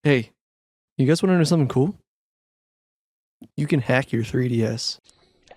Hey, you guys want to know something cool? You can hack your 3DS.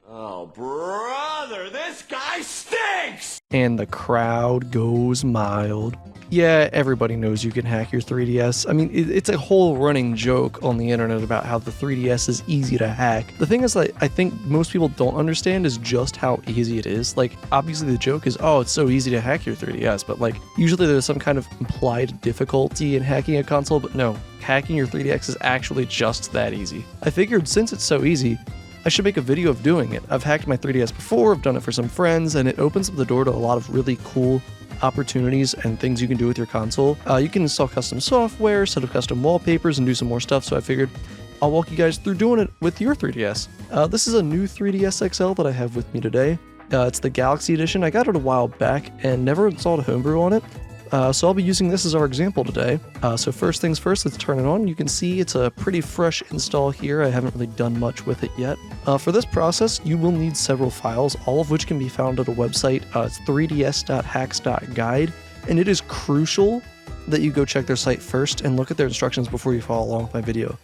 Oh, brother, this guy stinks! And the crowd goes mild. Yeah, everybody knows you can hack your 3DS. I mean, it's a whole running joke on the internet about how the 3DS is easy to hack. The thing is, I think most people don't understand is just how easy it is. Like, obviously the joke is, oh, it's so easy to hack your 3DS, but like, usually there's some kind of implied difficulty in hacking a console, but no, hacking your 3DS is actually just that easy. I figured since it's so easy, I should make a video of doing it. I've hacked my 3DS before, I've done it for some friends, and it opens up the door to a lot of really cool opportunities and things you can do with your console. You can install custom software, set up custom wallpapers, and do some more stuff, so I figured I'll walk you guys through doing it with your 3DS. This is a new 3DS XL that I have with me today. It's the Galaxy Edition. I got it a while back and never installed a homebrew on it. So I'll be using this as our example today. So first things first, let's turn it on. You can see it's a pretty fresh install here. I haven't really done much with it yet. For this process, you will need several files, all of which can be found at a website. It's 3ds.hacks.guide, and it is crucial that you go check their site first and look at their instructions before you follow along with my video.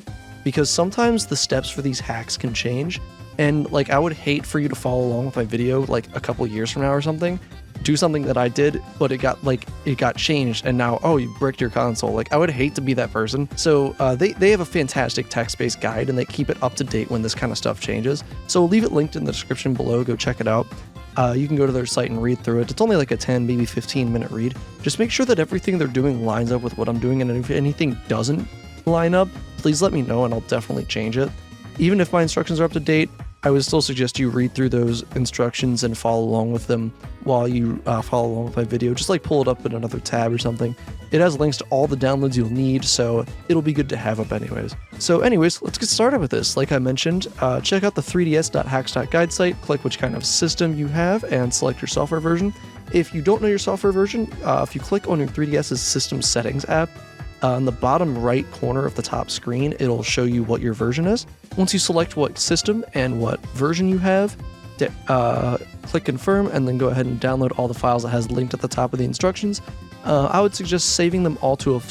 Because sometimes the steps for these hacks can change, and like I would hate for you to follow along with my video like a couple years from now or something, do something that I did, but it got changed, and now, oh, you bricked your console. Like, I would hate to be that person. So they have a fantastic text-based guide, and they keep it up to date when this kind of stuff changes. So we'll leave it linked in the description below. Go check it out. You can go to their site and read through it. It's only like a 10, maybe 15-minute read. Just make sure that everything they're doing lines up with what I'm doing, and if anything doesn't line up, please let me know, and I'll definitely change it. Even if my instructions are up to date, I would still suggest you read through those instructions and follow along with them while you follow along with my video. Just like pull it up in another tab or something. It has links to all the downloads you'll need, so it'll be good to have up anyways. So anyways, let's get started with this. Like I mentioned, check out the 3ds.hacks.guide site, click which kind of system you have, and select your software version. If you don't know your software version, if you click on your 3DS's System Settings app, on the bottom right corner of the top screen, it'll show you what your version is. Once you select what system and what version you have, click confirm and then go ahead and download all the files that has linked at the top of the instructions. I would suggest saving them all to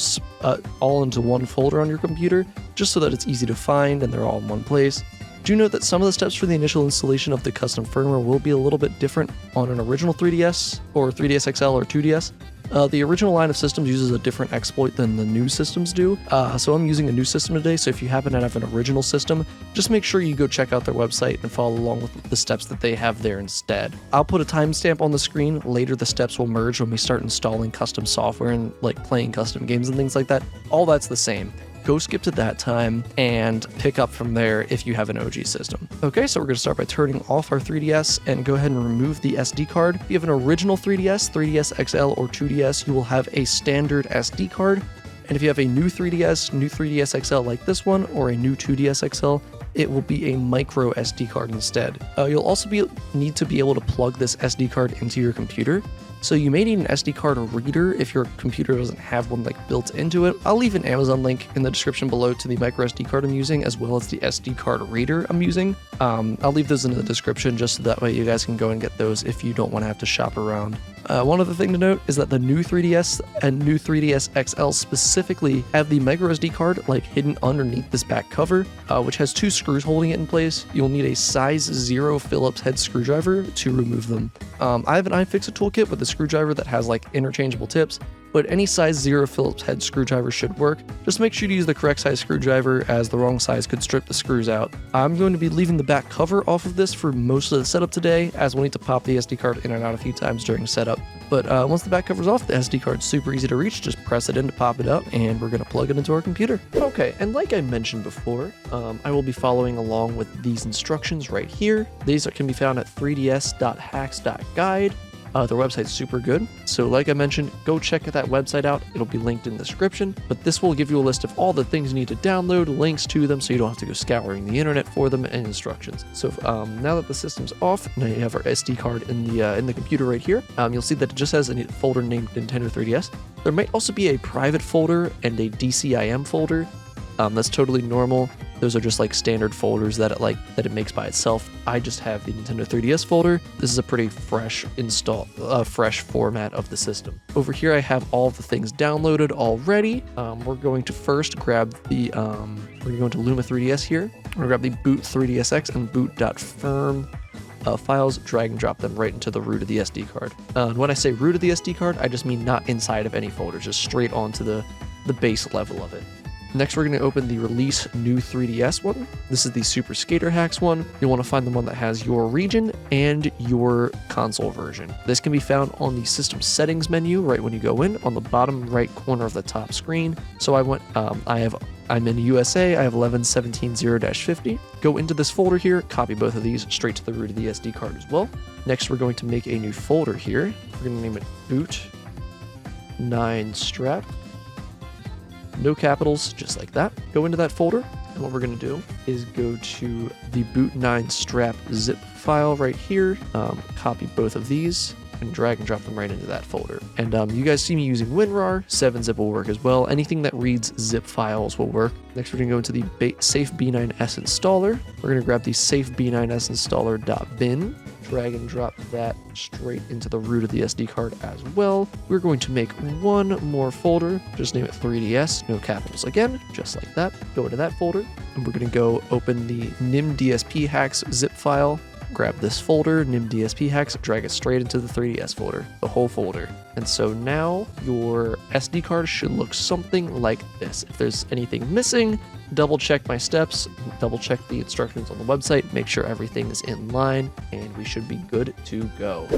all into one folder on your computer, just so that it's easy to find and they're all in one place. Do note that some of the steps for the initial installation of the custom firmware will be a little bit different on an original 3DS or 3DS XL or 2DS. The original line of systems uses a different exploit than the new systems do, so I'm using a new system today, so if you happen to have an original system, just make sure you go check out their website and follow along with the steps that they have there instead. I'll put a timestamp on the screen. Later the steps will merge when we start installing custom software and like playing custom games and things like that. All that's the same. Go skip to that time and pick up from there if you have an OG system. Okay, so we're going to start by turning off our 3DS and go ahead and remove the SD card. If you have an original 3DS, 3DS XL, or 2DS, you will have a standard SD card. And if you have a new 3DS, new 3DS XL like this one, or a new 2DS XL, it will be a micro SD card instead. You'll also need to be able to plug this SD card into your computer. So you may need an SD card reader if your computer doesn't have one like built into it. I'll leave an Amazon link in the description below to the micro SD card I'm using, as well as the SD card reader I'm using. I'll leave those in the description just so that way you guys can go and get those if you don't want to have to shop around. One other thing to note is that the new 3DS and new 3DS XL specifically have the micro SD card like hidden underneath this back cover, which has two screws holding it in place. You'll need a size 0 Phillips head screwdriver to remove them. I have an iFixit toolkit with a screwdriver that has like interchangeable tips, but any size 0 Phillips head screwdriver should work. Just make sure to use the correct size screwdriver, as the wrong size could strip the screws out. I'm going to be leaving the back cover off of this for most of the setup today, as we'll need to pop the SD card in and out a few times during setup. But once the back cover's off, the SD card's super easy to reach. Just press it in to pop it out, and we're going to plug it into our computer. Okay, and like I mentioned before, I will be following along with these instructions right here. These can be found at 3ds.hacks.guide. Their website's super good, so like I mentioned, go check that website out. It'll be linked in the description, but this will give you a list of all the things you need to download, links to them, so you don't have to go scouring the internet for them, and instructions. So now that the system's off, now you have our SD card in the computer right here. You'll see that it just has a folder named Nintendo 3DS. There might also be a private folder and a DCIM folder. That's totally normal. Those are just like standard folders that it makes by itself. I just have the Nintendo 3DS folder. This is a pretty fresh fresh format of the system. Over here, I have all of the things downloaded already. We're going to first grab the we're going to Luma 3DS here. We're gonna grab the boot 3DSX and boot.firm files, drag and drop them right into the root of the SD card. And when I say root of the SD card, I just mean not inside of any folder, just straight onto the base level of it. Next, we're going to open the release new 3DS one. This is the Super Skater Hacks one. You'll want to find the one that has your region and your console version. This can be found on the system settings menu right when you go in on the bottom right corner of the top screen. So I'm in USA, I have 11.17.0-50. Go into this folder here, copy both of these straight to the root of the SD card as well. Next, we're going to make a new folder here. We're going to name it boot 9 strap. No capitals, just like that. Go into that folder, and what we're going to do is go to the boot 9 strap zip file right here, copy both of these, and drag and drop them right into that folder. And you guys see me using WinRAR, 7-zip will work as well. Anything that reads zip files will work. Next, we're going to go into the Safe B9S installer. We're going to grab the Safe B9S installer.bin, drag and drop that straight into the root of the SD card as well. We're going to make one more folder, just name it 3DS, no capitals again, just like that. Go into that folder, and we're going to go open the NIM DSP hacks zip file. Grab this folder, NIM DSP hacks, drag it straight into the 3DS folder, the whole folder. And so now your SD card should look something like this. If there's anything missing, double check my steps, double check the instructions on the website, make sure everything is in line, and we should be good to go.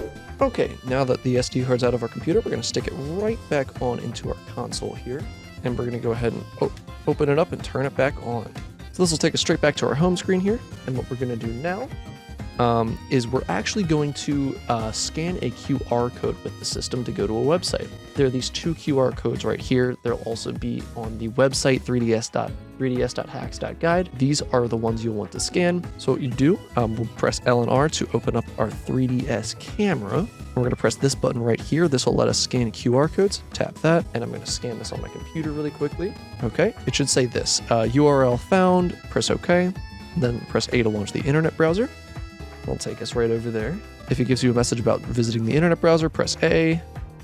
Okay, now that the SD card's out of our computer, we're going to stick it right back on into our console here, and we're going to go ahead and open it up and turn it back on. So this will take us straight back to our home screen here, and what we're going to do now is we're actually going to scan a QR code with the system to go to a website. There are these 2 QR codes right here. They'll also be on the website 3ds.hacks.guide. These are the ones you'll want to scan. So what you do, we'll press L and R to open up our 3DS camera. We're going to press this button right here. This will let us scan QR codes. Tap that, and I'm going to scan this on my computer really quickly. Okay, it should say this, URL found, press OK, then press A to launch the internet browser. It'll take us right over there. If it gives you a message about visiting the internet browser, press A,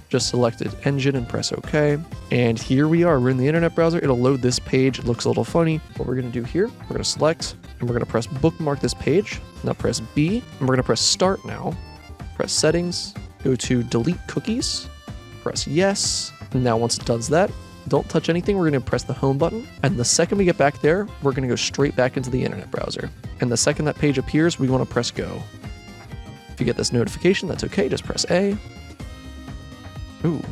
just select an engine and press OK. And here we are, we're in the internet browser. It'll load this page. It looks a little funny. What we're gonna do here, we're gonna select and we're gonna press bookmark this page. Now press B, and we're gonna press start now. Press settings, go to delete cookies, press yes. And now once it does that, don't touch anything. We're going to press the home button. And the second we get back there, we're going to go straight back into the internet browser. And the second that page appears, we want to press go. If you get this notification, that's okay. Just press A. Ooh.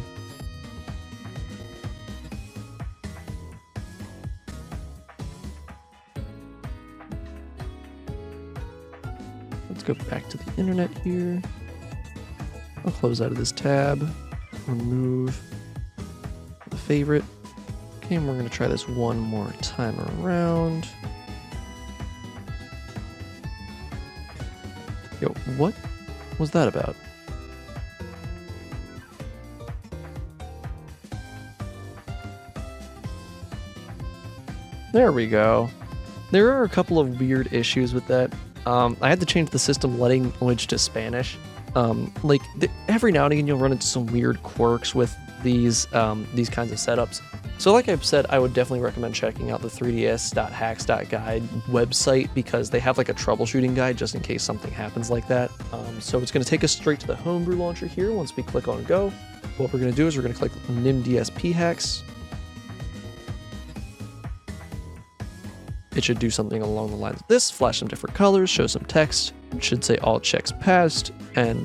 Let's go back to the internet here. I'll close out of this tab. Remove the favorite. Okay, and we're going to try this one more time around. Yo, what was that about? There we go. There are a couple of weird issues with that. I had to change the system language to Spanish. Every now and again you'll run into some weird quirks with these kinds of setups. So like I've said, I would definitely recommend checking out the 3ds.hacks.guide website because they have like a troubleshooting guide just in case something happens like that. So it's going to take us straight to the Homebrew launcher here once we click on go. What we're going to do is we're going to click NIM DSP hacks. It should do something along the lines of this, flash some different colors, show some text. It should say all checks passed, and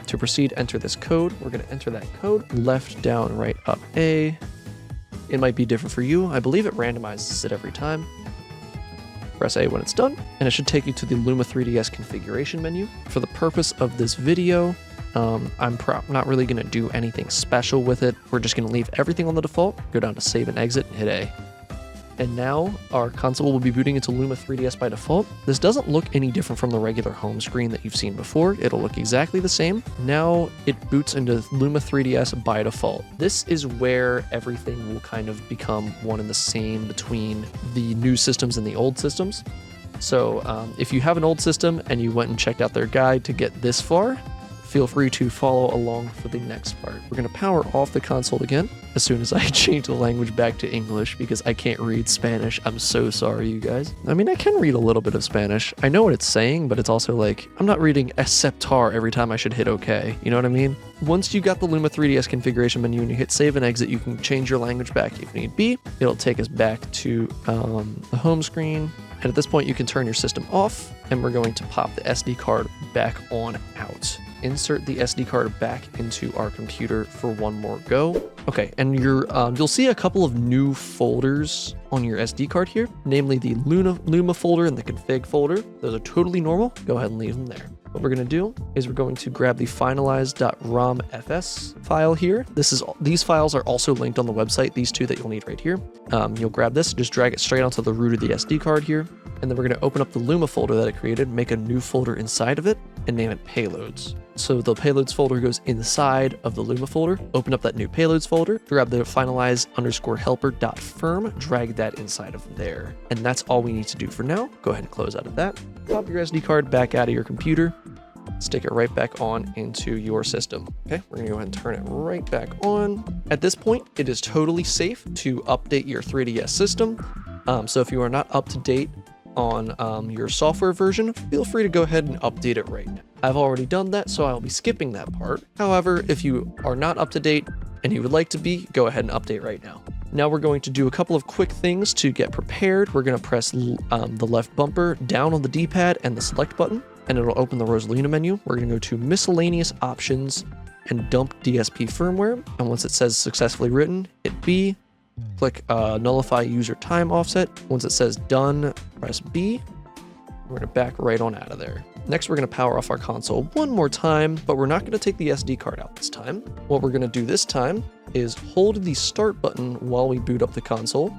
to proceed, enter this code. We're going to enter that code, left, down, right, up, A. It might be different for you. I believe it randomizes it every time. Press A when it's done, and it should take you to the Luma 3DS configuration menu. For the purpose of this video, I'm not really going to do anything special with it. We're just going to leave everything on the default, go down to save and exit, and hit A. And now our console will be booting into Luma 3DS by default. This doesn't look any different from the regular home screen that you've seen before. It'll look exactly the same. Now it boots into Luma 3DS by default. This is where everything will kind of become one and the same between the new systems and the old systems. So if you have an old system and you went and checked out their guide to get this far, feel free to follow along for the next part. We're going to power off the console again as soon as I change the language back to English because I can't read Spanish. I'm so sorry, you guys. I mean, I can read a little bit of Spanish. I know what it's saying, but it's also like, I'm not reading aceptar every time I should hit OK. You know what I mean? Once you got the Luma 3DS configuration menu and you hit save and exit, you can change your language back if need be. It'll take us back to the home screen. And at this point, you can turn your system off, and we're going to pop the SD card back on out. Insert the SD card back into our computer for one more go. Okay, and you'll see a couple of new folders on your SD card here, namely the Luma folder and the config folder. Those are totally normal. Go ahead and leave them there. What we're going to do is we're going to grab the finalize.romfs file here. These files are also linked on the website, these two that you'll need right here. You'll grab this, just drag it straight onto the root of the SD card here, and then we're going to open up the Luma folder that it created, make a new folder inside of it, and name it payloads. So the payloads folder goes inside of the Luma folder. Open up that new payloads folder, grab the finalize_helper.firm, drag that inside of there. And that's all we need to do for now. Go ahead and close out of that. Pop your SD card back out of your computer. Stick it right back on into your system. Okay, we're gonna go ahead and turn it right back on. At this point, it is totally safe to update your 3DS system. So if you are not up to date on your software version, feel free to go ahead and update it right now. I've already done that, so I'll be skipping that part. However, if you are not up to date and you would like to be, go ahead and update right now. Now we're going to do a couple of quick things to get prepared. We're going to press the left bumper down on the D-pad and the select button, and it'll open the Rosalina menu. We're going to go to miscellaneous options and dump DSP firmware. And once it says successfully written, hit B. Click nullify user time offset. Once it says done, press B. We're going to back right on out of there. Next, we're going to power off our console one more time, but we're not going to take the SD card out this time. What we're going to do this time is hold the start button while we boot up the console.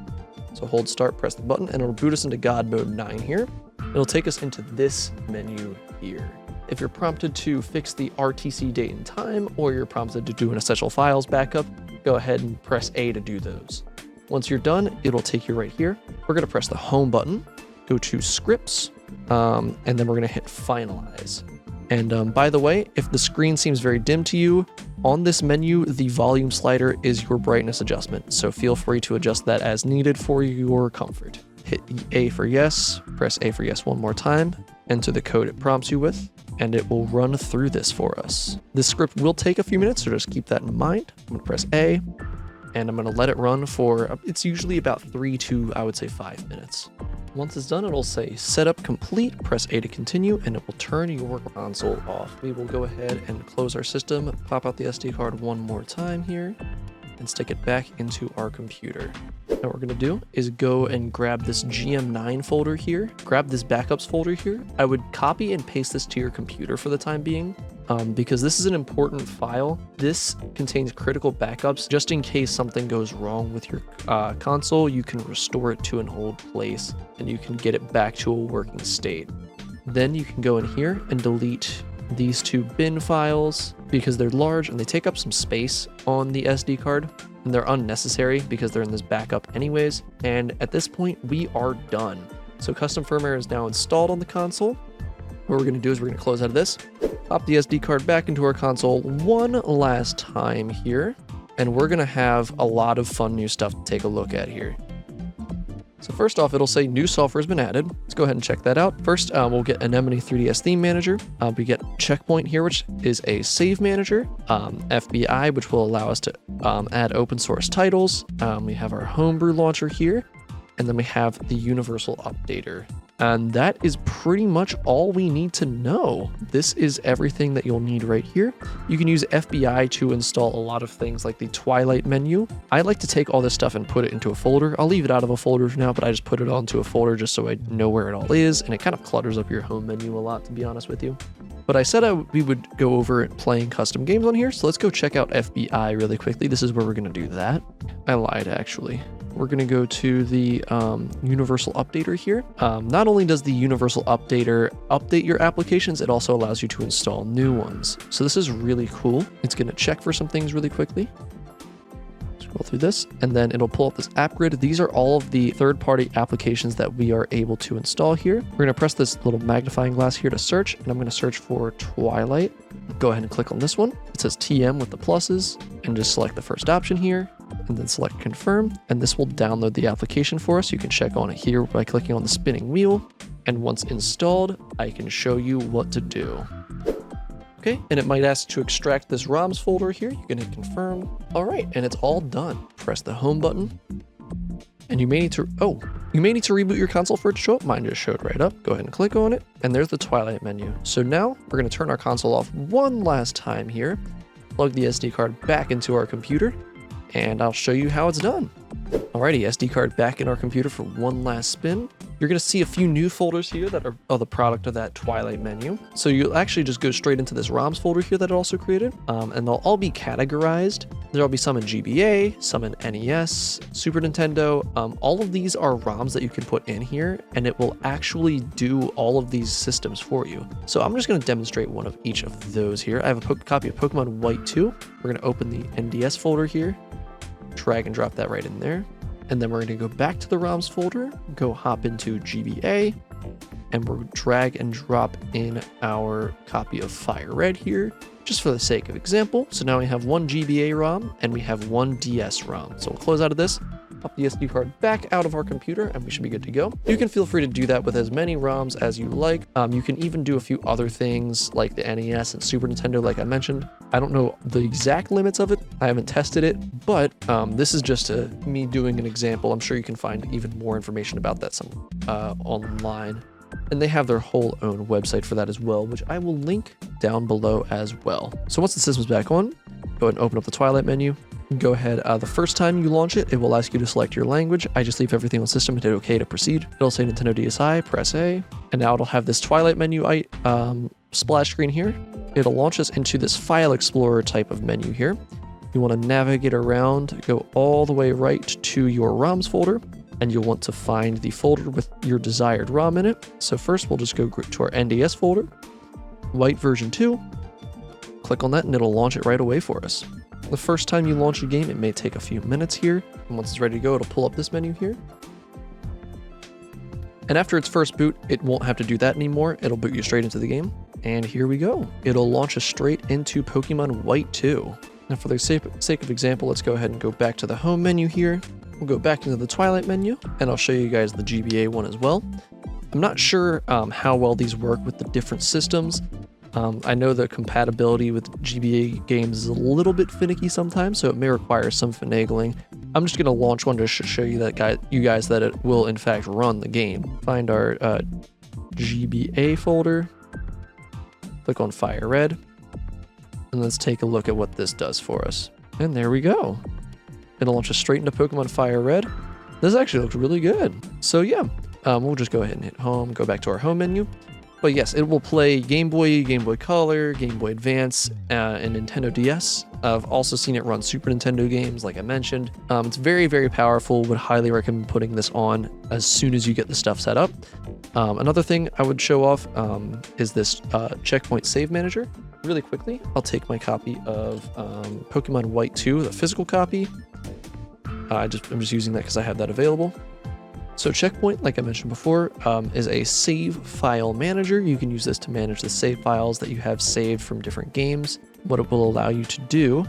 So hold start, press the button, and it'll boot us into God Mode 9 here. It'll take us into this menu here. If you're prompted to fix the RTC date and time, or you're prompted to do an essential files backup, go ahead and press A to do those. Once you're done, it'll take you right here. We're going to press the home button, go to scripts, and then we're going to hit finalize. And by the way, if the screen seems very dim to you, on this menu, the volume slider is your brightness adjustment. So feel free to adjust that as needed for your comfort. Hit A for yes, press A for yes one more time, enter the code it prompts you with, and it will run through this for us. This script will take a few minutes, so just keep that in mind. I'm going to press A, and I'm going to let it run for, it's usually about 3 to, I would say, 5 minutes. Once it's done, it'll say setup complete, press A to continue, and it will turn your console off. We will go ahead and close our system, pop out the SD card one more time here, and stick it back into our computer. Now what we're going to do is go and grab this GM9 folder here, grab this backups folder here. I would copy and paste this to your computer for the time being, because this is an important file. This contains critical backups. Just in case something goes wrong with your console, you can restore it to an old place and you can get it back to a working state. Then you can go in here and delete these 2 bin files because they're large and they take up some space on the SD card, and they're unnecessary because they're in this backup anyways. And at this point, we are done. So custom firmware is now installed on the console. What we're going to do is we're going to close out of this, pop the SD card back into our console one last time here, and we're going to have a lot of fun new stuff to take a look at here. So first off, it'll say new software has been added. Let's go ahead and check that out. First, we'll get Anemone 3DS Theme Manager. We get Checkpoint here, which is a save manager. FBI, which will allow us to add open source titles. We have our Homebrew launcher here, and then we have the Universal Updater. And that is pretty much all we need to know. This is everything that you'll need right here. You can use FBI to install a lot of things like the Twilight menu. I like to take all this stuff and put it into a folder. I'll leave it out of a folder for now, but I just put it all into a folder just so I know where it all is, and it kind of clutters up your home menu a lot, to be honest with you. But I said we would go over playing custom games on here, so let's go check out FBI really quickly. This is where we're going to do that. I lied, actually. we're going to go to the Universal Updater here. Not only does the Universal Updater update your applications, it also allows you to install new ones. So this is really cool. It's going to check for some things really quickly. Scroll through this, and then it'll pull up this app grid. These are all of the third-party applications that we are able to install here. We're going to press this little magnifying glass here to search, and I'm going to search for Twilight. Go ahead and click on this one. It says TM with the pluses, and just select the first option here, and then select confirm, and this will download the application for us. You can check on it here by clicking on the spinning wheel, and once installed, I can show you what to do. Okay, and it might ask to extract this ROMs folder here. You can hit confirm. All right, and it's all done. Press the home button, and you may need to reboot your console for it to show up. Mine just showed right up. Go ahead and click on it, and there's the Twilight menu. So now we're going to turn our console off one last time here, plug the SD card back into our computer, and I'll show you how it's done. Alrighty, SD card back in our computer for one last spin. You're going to see a few new folders here that are the product of that Twilight menu. So you'll actually just go straight into this ROMs folder here that it also created, and they'll all be categorized. There'll be some in GBA, some in NES, Super Nintendo. All of these are ROMs that you can put in here, and it will actually do all of these systems for you. So I'm just going to demonstrate one of each of those here. I have a copy of Pokemon White 2. We're going to open the NDS folder here, drag and drop that right in there. And then we're going to go back to the ROMs folder, go hop into GBA, and we'll drag and drop in our copy of Fire Red here, just for the sake of example. So now we have one GBA ROM and we have one DS ROM. So we'll close out of this, pop the SD card back out of our computer, and we should be good to go. You can feel free to do that with as many ROMs as you like. You can even do a few other things like the NES and Super Nintendo, like I mentioned. I don't know the exact limits of it. I haven't tested it, but this is just me doing an example. I'm sure you can find even more information about that online. And they have their whole own website for that as well, which I will link down below as well. So once the system's back on, go ahead and open up the Twilight menu. Go ahead, the first time you launch it, it will ask you to select your language. I just leave everything on system and hit OK to proceed. It'll say Nintendo DSi, press A, and now it'll have this Twilight menu splash screen here. It'll launch us into this File Explorer type of menu here. You want to navigate around, go all the way right to your ROMs folder, and you'll want to find the folder with your desired ROM in it. So first we'll just go to our NDS folder, White version 2, click on that and it'll launch it right away for us. The first time you launch a game, it may take a few minutes here, and once it's ready to go, it'll pull up this menu here. And after its first boot, it won't have to do that anymore. It'll boot you straight into the game. And here we go. It'll launch us straight into Pokemon White 2. Now for the sake of example, let's go ahead and go back to the home menu here. We'll go back into the Twilight menu, and I'll show you guys the GBA one as well. I'm not sure how well these work with the different systems. I know the compatibility with GBA games is a little bit finicky sometimes, so it may require some finagling. I'm just going to launch one to show you guys that it will in fact run the game. Find our GBA folder, click on Fire Red, and let's take a look at what this does for us. And there we go. It'll launch us straight into Pokemon Fire Red. This actually looks really good. So yeah, we'll just go ahead and hit home, go back to our home menu. But yes, it will play Game Boy, Game Boy Color, Game Boy Advance, and Nintendo DS. I've also seen it run Super Nintendo games, like I mentioned. It's very, very powerful. Would highly recommend putting this on as soon as you get the stuff set up. Another thing I would show off is this Checkpoint Save Manager. Really quickly, I'll take my copy of Pokemon White 2, the physical copy. I'm just using that because I have that available. So Checkpoint, like I mentioned before, is a save file manager. You can use this to manage the save files that you have saved from different games. What it will allow you to do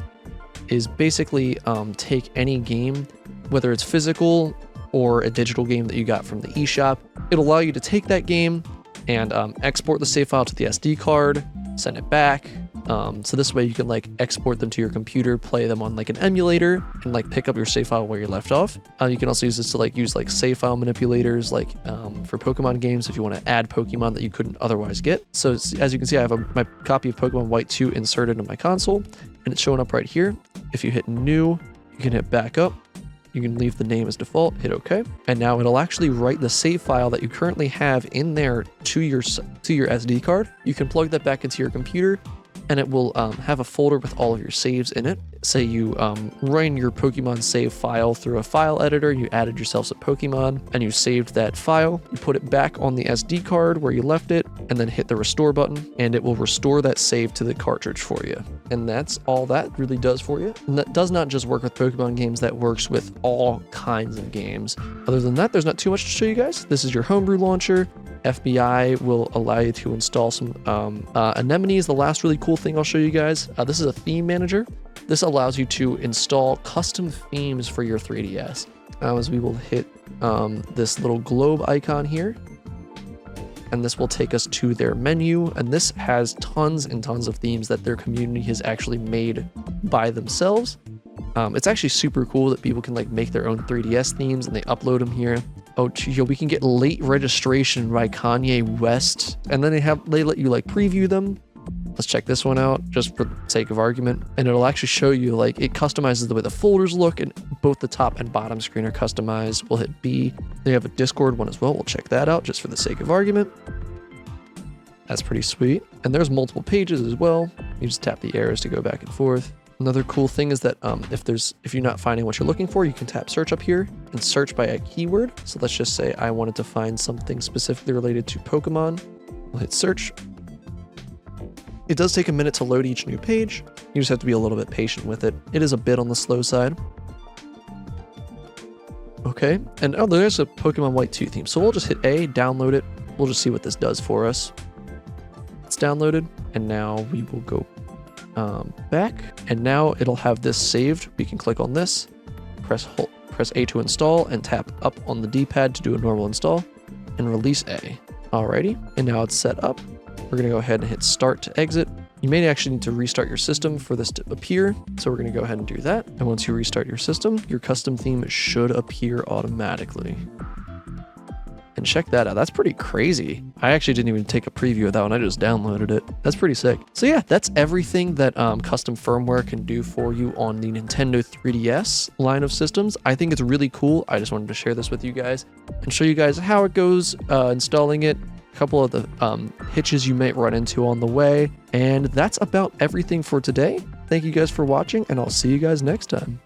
is basically take any game, whether it's physical or a digital game that you got from the eShop. It'll allow you to take that game and export the save file to the SD card, send it back. So this way you can like export them to your computer, play them on like an emulator, and like pick up your save file where you left off. You can also use this to use save file manipulators, like for Pokemon games if you want to add Pokemon that you couldn't otherwise get. So as you can see, I have my copy of Pokemon White 2 inserted in my console, and it's showing up right here. If you hit new, you can hit back up. You can leave the name as default, hit OK, and now it'll actually write the save file that you currently have in there to your SD card. You can plug that back into your computer, and it will have a folder with all of your saves in it. say you run your Pokemon save file through a file editor, you added yourselves a Pokemon, and you saved that file, you put it back on the SD card where you left it, and then hit the restore button, and it will restore that save to the cartridge for you. And that's all that really does for you. And that does not just work with Pokemon games, that works with all kinds of games. Other than that, there's not too much to show you guys. This is your homebrew launcher. FBI will allow you to install some Anemone is the last really cool thing I'll show you guys. This is a theme manager. This allows you to install custom themes for your 3DS. As we will hit this little globe icon here, and this will take us to their menu, and this has tons and tons of themes that their community has actually made by themselves. It's actually super cool that people can like make their own 3DS themes and they upload them here. Oh, yo, we can get late registration by Kanye West, and then they let you like preview them. Let's check this one out just for the sake of argument, and it'll actually show you like it customizes the way the folders look, and both the top and bottom screen are customized. We'll hit B. They have a Discord one as well. We'll check that out just for the sake of argument. That's pretty sweet. And there's multiple pages as well. You just tap the arrows to go back and forth. Another cool thing is that if you're not finding what you're looking for, you can tap search up here and search by a keyword. So let's just say I wanted to find something specifically related to Pokemon. We'll hit search. It does take a minute to load each new page. You just have to be a little bit patient with it. It is a bit on the slow side. Okay, and oh, there's a Pokemon White 2 theme. So we'll just hit A, download it. We'll just see what this does for us. It's downloaded, and now we will go back, and now it'll have this saved. We can click on this, press A to install, and tap up on the D-pad to do a normal install, and release A. Alrighty, and now it's set up. We're gonna go ahead and hit start to exit. You may actually need to restart your system for this to appear, so we're gonna go ahead and do that. And once you restart your system, your custom theme should appear automatically. And check that out. That's pretty crazy. I actually didn't even take a preview of that one. I just downloaded it. That's pretty sick. So yeah, that's everything that custom firmware can do for you on the Nintendo 3DS line of systems. I think it's really cool. I just wanted to share this with you guys and show you guys how it goes installing it, a couple of the hitches you might run into on the way. And that's about everything for today. Thank you guys for watching, and I'll see you guys next time.